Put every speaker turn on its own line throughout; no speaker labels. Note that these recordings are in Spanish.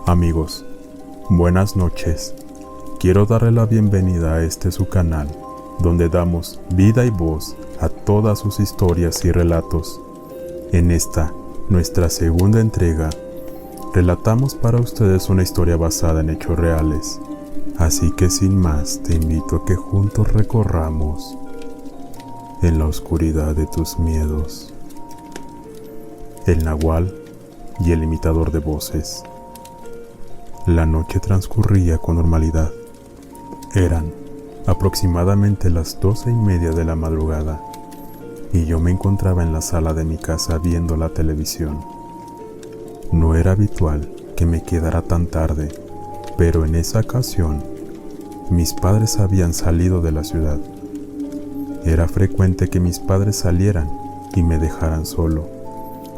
Amigos, buenas noches. Quiero darle la bienvenida a este su canal, donde damos vida y voz a todas sus historias y relatos. En esta, nuestra segunda entrega, relatamos para ustedes una historia basada en hechos reales. Así que sin más, te invito a que juntos recorramos en la oscuridad de tus miedos. El Nahual y el imitador de voces. La noche transcurría con normalidad. Eran aproximadamente las 12:30 de la madrugada y yo me encontraba en la sala de mi casa viendo la televisión. No era habitual que me quedara tan tarde, pero en esa ocasión mis padres habían salido de la ciudad. Era frecuente que mis padres salieran y me dejaran solo,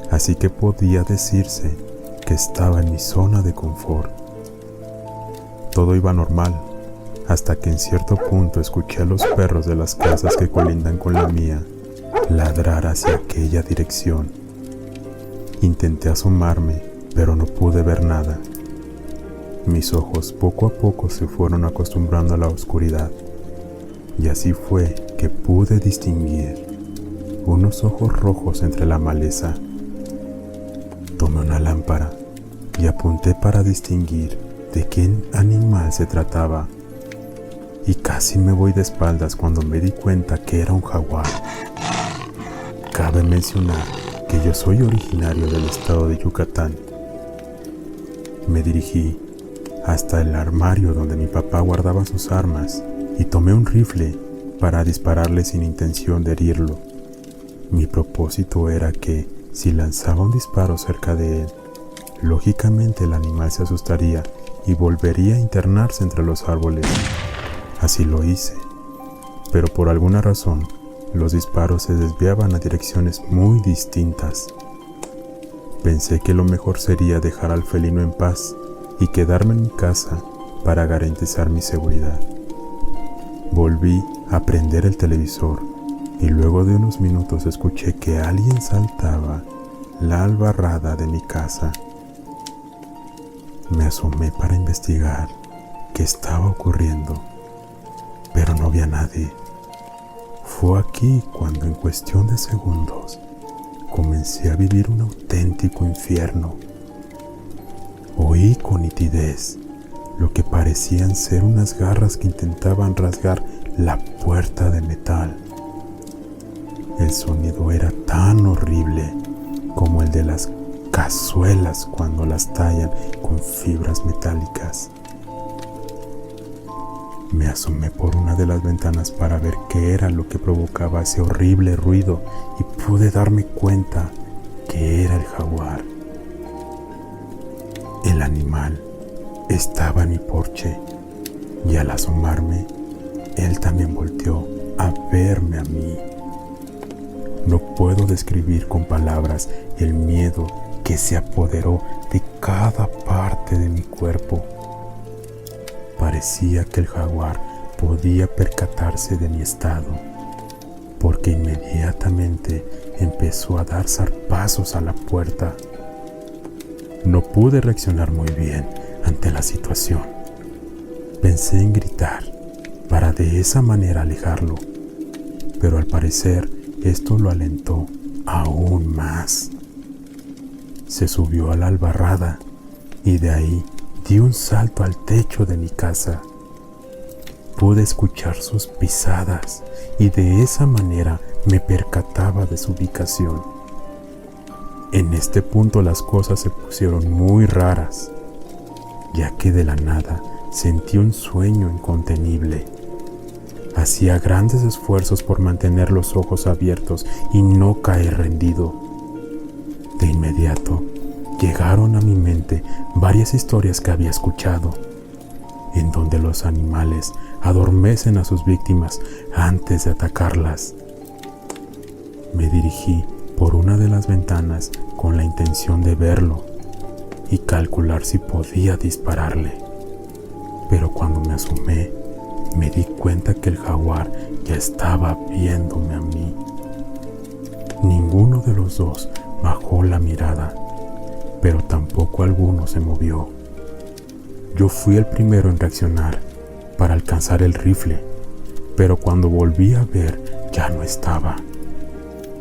así que podía decirse que estaba en mi zona de confort. Todo iba normal, hasta que en cierto punto escuché a los perros de las casas que colindan con la mía ladrar hacia aquella dirección. Intenté asomarme, pero no pude ver nada. Mis ojos poco a poco se fueron acostumbrando a la oscuridad, y así fue que pude distinguir unos ojos rojos entre la maleza. Tomé una lámpara y apunté para distinguir de qué animal se trataba, y casi me voy de espaldas cuando me di cuenta que era un jaguar. Cabe mencionar que yo soy originario del estado de Yucatán. Me dirigí hasta el armario donde mi papá guardaba sus armas y tomé un rifle para dispararle sin intención de herirlo. Mi propósito era que, si lanzaba un disparo cerca de él, lógicamente el animal se asustaría y volvería a internarse entre los árboles. Así lo hice, pero por alguna razón los disparos se desviaban a direcciones muy distintas. Pensé que lo mejor sería dejar al felino en paz y quedarme en mi casa para garantizar mi seguridad. Volví a prender el televisor y luego de unos minutos escuché que alguien saltaba la albarrada de mi casa. Me asomé para investigar qué estaba ocurriendo, pero no había nadie. Fue aquí cuando en cuestión de segundos comencé a vivir un auténtico infierno. Oí con nitidez lo que parecían ser unas garras que intentaban rasgar la puerta de metal. El sonido era tan horrible como el de las cazuelas cuando las tallan con fibras metálicas. Me asomé por una de las ventanas para ver qué era lo que provocaba ese horrible ruido y pude darme cuenta que era el jaguar. El animal estaba en mi porche y al asomarme, él también volteó a verme a mí. No puedo describir con palabras el miedo que se apoderó de cada parte de mi cuerpo. Parecía que el jaguar podía percatarse de mi estado, porque inmediatamente empezó a dar zarpazos a la puerta. No pude reaccionar muy bien ante la situación. Pensé en gritar para de esa manera alejarlo, pero al parecer esto lo alentó aún más. Se subió a la albarrada y de ahí di un salto al techo de mi casa. Pude escuchar sus pisadas y de esa manera me percataba de su ubicación. En este punto las cosas se pusieron muy raras, ya que de la nada sentí un sueño incontenible. Hacía grandes esfuerzos por mantener los ojos abiertos y no caer rendido. De inmediato llegaron a mi mente varias historias que había escuchado, en donde los animales adormecen a sus víctimas antes de atacarlas. Me dirigí por una de las ventanas con la intención de verlo y calcular si podía dispararle. Pero cuando me asomé, me di cuenta que el jaguar ya estaba viéndome a mí. Ninguno de los dos bajó la mirada, pero tampoco alguno se movió. Yo fui el primero en reaccionar para alcanzar el rifle, pero cuando volví a ver ya no estaba.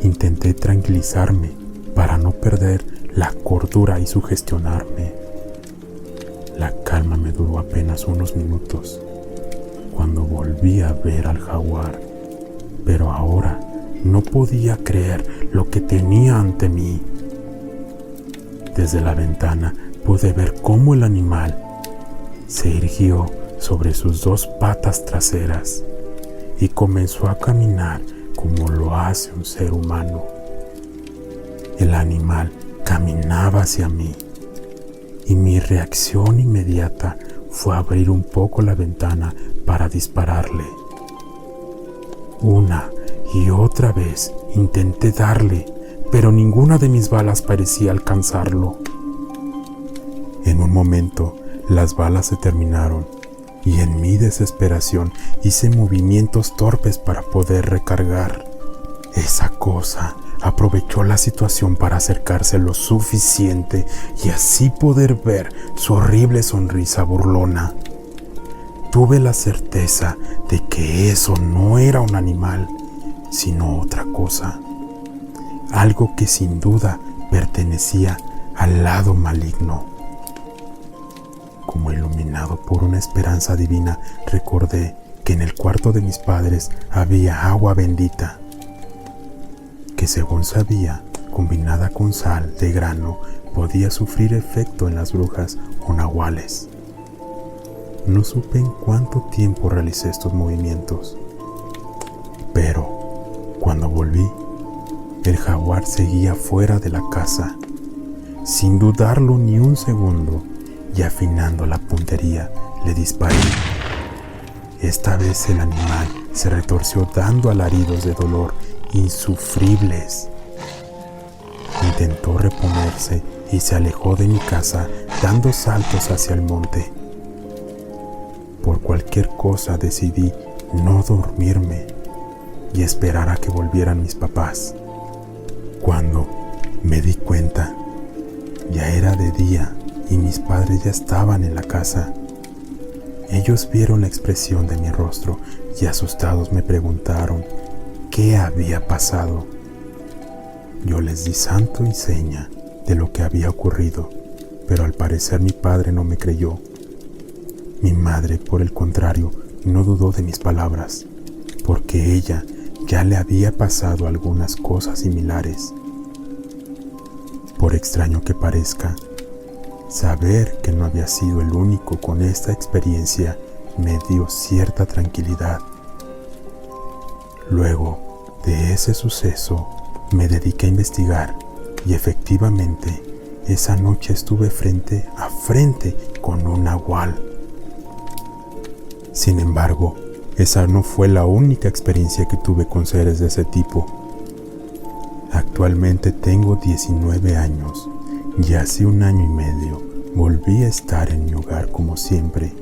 Intenté tranquilizarme para no perder la cordura y sugestionarme. La calma me duró apenas unos minutos cuando volví a ver al jaguar, pero ahora no podía creer lo que tenía ante mí. Desde la ventana pude ver cómo el animal se irguió sobre sus dos patas traseras y comenzó a caminar como lo hace un ser humano. El animal caminaba hacia mí y mi reacción inmediata fue abrir un poco la ventana para dispararle. Una y otra vez intenté darle, pero ninguna de mis balas parecía alcanzarlo. En un momento, las balas se terminaron y en mi desesperación hice movimientos torpes para poder recargar. Esa cosa aprovechó la situación para acercarse lo suficiente y así poder ver su horrible sonrisa burlona. Tuve la certeza de que eso no era un animal, sino otra cosa. Algo que sin duda pertenecía al lado maligno. Como iluminado por una esperanza divina, recordé que en el cuarto de mis padres había agua bendita, que según sabía, combinada con sal de grano, podía sufrir efecto en las brujas o nahuales. No supe en cuánto tiempo realicé estos movimientos, pero cuando volví, el jaguar seguía fuera de la casa. Sin dudarlo ni un segundo, y afinando la puntería, le disparé. Esta vez el animal se retorció dando alaridos de dolor insufribles. Intentó reponerse y se alejó de mi casa dando saltos hacia el monte. Por cualquier cosa decidí no dormirme y esperar a que volvieran mis papás. Cuando me di cuenta, ya era de día y mis padres ya estaban en la casa. Ellos vieron la expresión de mi rostro y asustados me preguntaron qué había pasado. Yo les di santo y seña de lo que había ocurrido, pero al parecer mi padre no me creyó. Mi madre, por el contrario, no dudó de mis palabras, porque ella ya le había pasado algunas cosas similares. Por extraño que parezca, saber que no había sido el único con esta experiencia me dio cierta tranquilidad. Luego de ese suceso, me dediqué a investigar y efectivamente, esa noche estuve frente a frente con un nahual. Sin embargo, esa no fue la única experiencia que tuve con seres de ese tipo. Actualmente tengo 19 años y hace 1 año y medio volví a estar en mi hogar como siempre.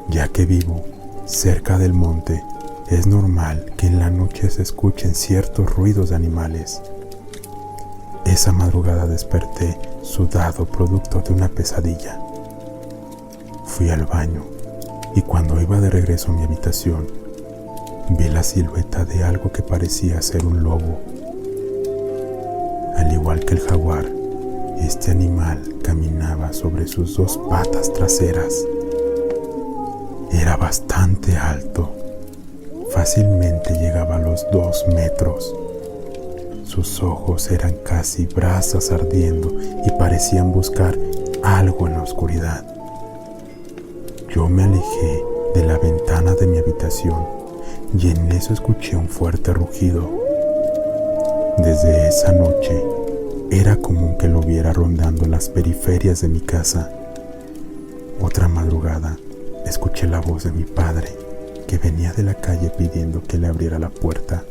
Ya que vivo cerca del monte, es normal que en la noche se escuchen ciertos ruidos de animales. Esa madrugada desperté sudado producto de una pesadilla. Fui al baño y cuando iba de regreso a mi habitación, vi la silueta de algo que parecía ser un lobo. Al igual que el jaguar, este animal caminaba sobre sus 2 patas traseras. Era bastante alto, fácilmente llegaba a los 2 metros. Sus ojos eran casi brasas ardiendo y parecían buscar algo en la oscuridad. Yo me alejé de la ventana de mi habitación y en eso escuché un fuerte rugido. Desde esa noche era común que lo viera rondando las periferias de mi casa. Otra madrugada escuché la voz de mi padre que venía de la calle pidiendo que le abriera la puerta.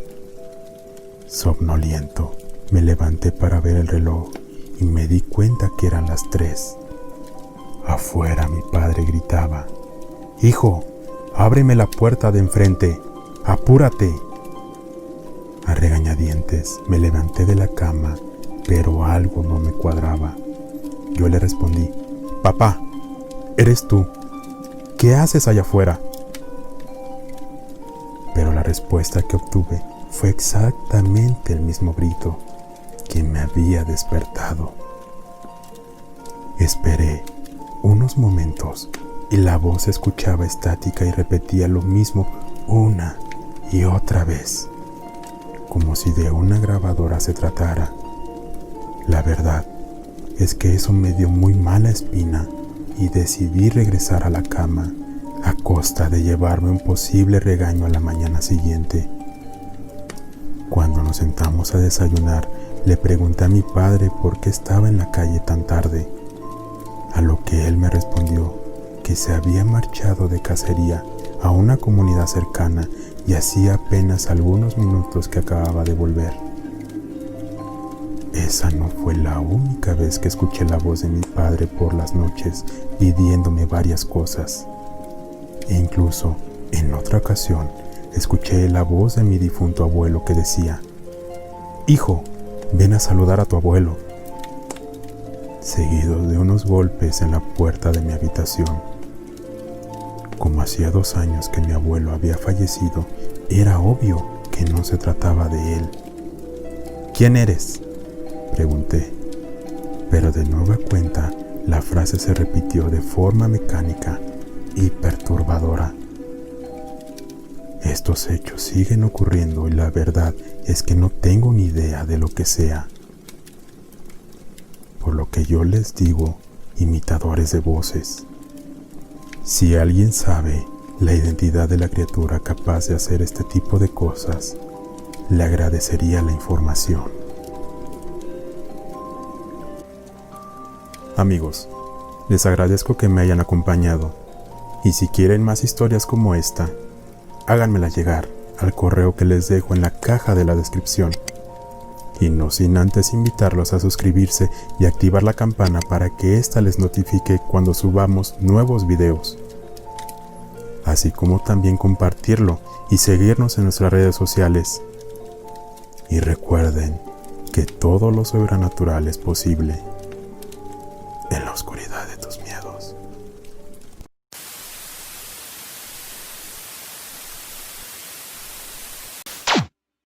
Somnoliento, me levanté para ver el reloj y me di cuenta que eran las 3. Afuera mi padre gritaba: «Hijo, ábreme la puerta de enfrente, apúrate». A regañadientes me levanté de la cama, pero algo no me cuadraba. Yo le respondí: «Papá, eres tú. ¿Qué haces allá afuera? Pero la respuesta que obtuve fue exactamente el mismo grito que me había despertado. Esperé unos momentos y la voz se escuchaba estática y repetía lo mismo una y otra vez, como si de una grabadora se tratara. La verdad es que eso me dio muy mala espina y decidí regresar a la cama a costa de llevarme un posible regaño a la mañana siguiente. Cuando nos sentamos a desayunar, le pregunté a mi padre por qué estaba en la calle tan tarde, a lo que él me respondió que se había marchado de cacería a una comunidad cercana y hacía apenas algunos minutos que acababa de volver. Esa no fue la única vez que escuché la voz de mi padre por las noches pidiéndome varias cosas. E incluso, en otra ocasión, escuché la voz de mi difunto abuelo que decía: «Hijo, ven a saludar a tu abuelo», seguido de unos golpes en la puerta de mi habitación. Como hacía 2 años que mi abuelo había fallecido, era obvio que no se trataba de él. «¿Quién eres?», pregunté, pero de nueva cuenta la frase se repitió de forma mecánica y perturbadora. Estos hechos siguen ocurriendo y la verdad es que no tengo ni idea de lo que sea. Por lo que yo les digo, imitadores de voces, si alguien sabe la identidad de la criatura capaz de hacer este tipo de cosas, le agradecería la información. Amigos, les agradezco que me hayan acompañado, y si quieren más historias como esta, háganmela llegar al correo que les dejo en la caja de la descripción. Y no sin antes invitarlos a suscribirse y activar la campana para que ésta les notifique cuando subamos nuevos videos. Así como también compartirlo y seguirnos en nuestras redes sociales. Y recuerden que todo lo sobrenatural es posible